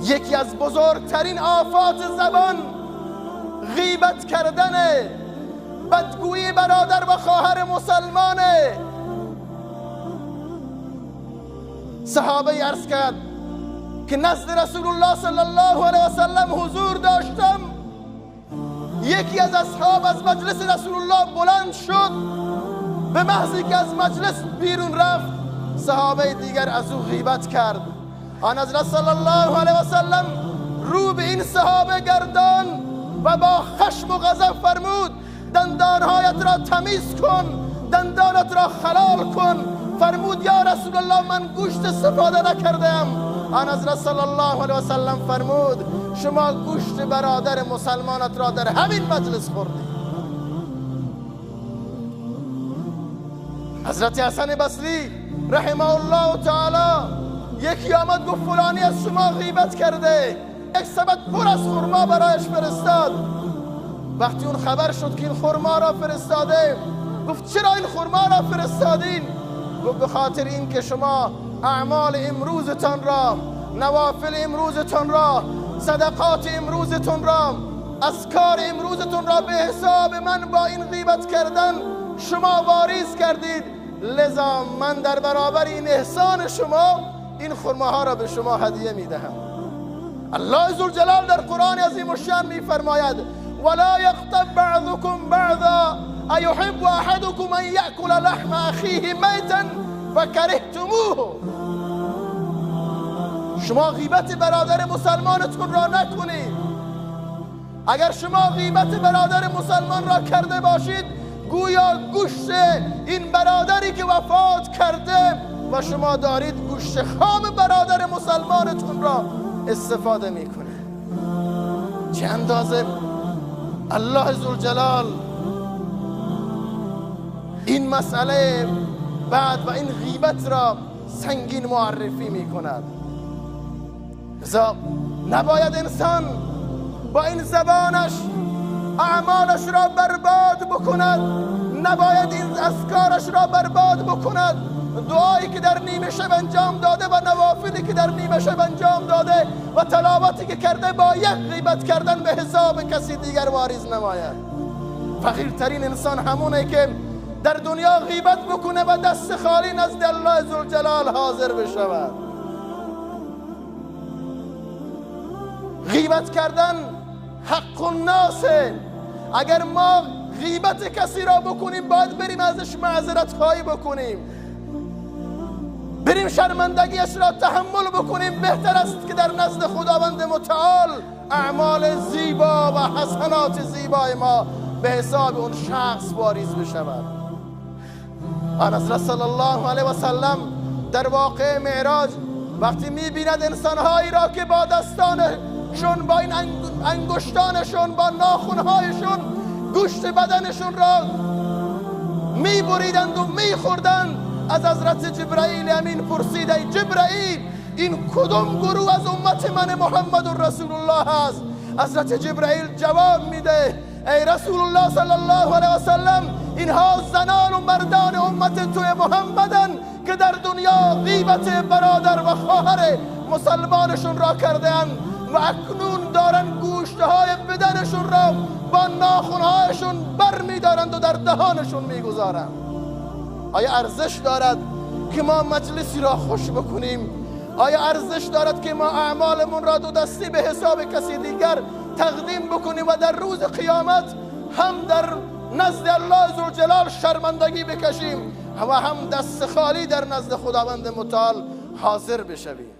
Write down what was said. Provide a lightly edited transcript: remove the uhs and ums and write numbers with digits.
یکی از بزرگترین آفات زبان غیبت کردنه، بدگویی برادر و خواهر مسلمانه. صحابه عرض کرد که نزد رسول الله صلی الله علیه و سلم حضور داشتم، یکی از اصحاب از مجلس رسول الله بلند شد، به محضی که از مجلس بیرون رفت صحابه دیگر از او غیبت کرد. آن حضرت صلی الله علیه و سلم رو به این صحابه گردان و با خشم و غضب فرمود دندانهایت را تمیز کن، دندانت را حلال کن. فرمود یا رسول الله من گوشت استفاده نکردم. آن حضرت صلی الله علیه و سلم فرمود شما گوشت برادر مسلمانت را در همین مجلس خوردی. حضرت حسن بصری رحمه الله تعالی یکی آمد گفت فلانی از شما غیبت کرده، یک سبد پر از خرما برایش فرستاد. وقتی اون خبر شد که این خرما را فرستاده گفت چرا این خرما را فرستادین؟ گفت به خاطر این که شما اعمال امروزتان را، نوافل امروزتان را، صدقات امروزتون را، اذکار امروزتون را به حساب من با این غیبت کردن شما واریز کردید، لذا من در برابر این احسان شما این خرماها را به شما هدیه میدهم. الله ذوالجلال در قرآن عظیم الشان میفرماید ولا یغتب بعضکم بعضا ایحب احدکم ان یأکل لحم اخیه میتا فکرهتموه. شما غیبت برادر مسلمانتون را نکنید. اگر شما غیبت برادر مسلمان را کرده باشید گویا گوشت این برادری که وفات کرده و شما دارید گوشت خام برادر مسلمانتون را استفاده میکنه. چه اندازه الله ذوالجلال این مسئله بعد و این غیبت را سنگین معرفی میکند. لذا نباید انسان با این زبانش اعمالش را برباد بکند، نباید این اذکارش را برباد بکند. دعایی که در نیمه شب انجام داده و نوافلی که در نیمه شب انجام داده و تلاوتی که کرده با یک غیبت کردن به حساب کسی دیگر واریز نماید. فقیرترین انسان همونه که در دنیا غیبت بکنه و دست خالی نزد الله ذوالجلال حاضر بشود. غیبت کردن حق الناس. اگر ما غیبت کسی را بکنیم باید بریم ازش معذرت خواهی بکنیم، بریم شرمندگیش را تحمل بکنیم. بهتر است که در نزد خداوند متعال اعمال زیبا و حسنات زیبای ما به حساب اون شخص واریز بشود. آن حضرت صلی الله علیه و سلم در واقع معراج وقتی میبیند انسانهایی را که با دستانشون، با این انگشتانشون، با ناخونهایشون گوشت بدنشون را میبریدند و میخوردند، از حضرت جبرائیل امین پرسید ای جبرائیل این کدام گروه از امت من محمد رسول الله هست؟ حضرت جبرائیل جواب میده ای رسول الله صلی الله علیه و سلم اینها زنان و مردان امت توی محمدن که در دنیا غیبت برادر و خواهر مسلمانشون را کردند و اکنون دارن گوشتهای بدنشون را با ناخونهایشون بر میدارند و در دهانشون میگذارند. آیا ارزش دارد که ما مجلسی را خوش بکنیم؟ آیا ارزش دارد که ما اعمالمون را دو دستی به حساب کسی دیگر تقدیم بکنیم و در روز قیامت هم در نزد الله ذوالجلال شرمندگی بکشیم و هم دست خالی در نزد خداوند متعال حاضر بشویم؟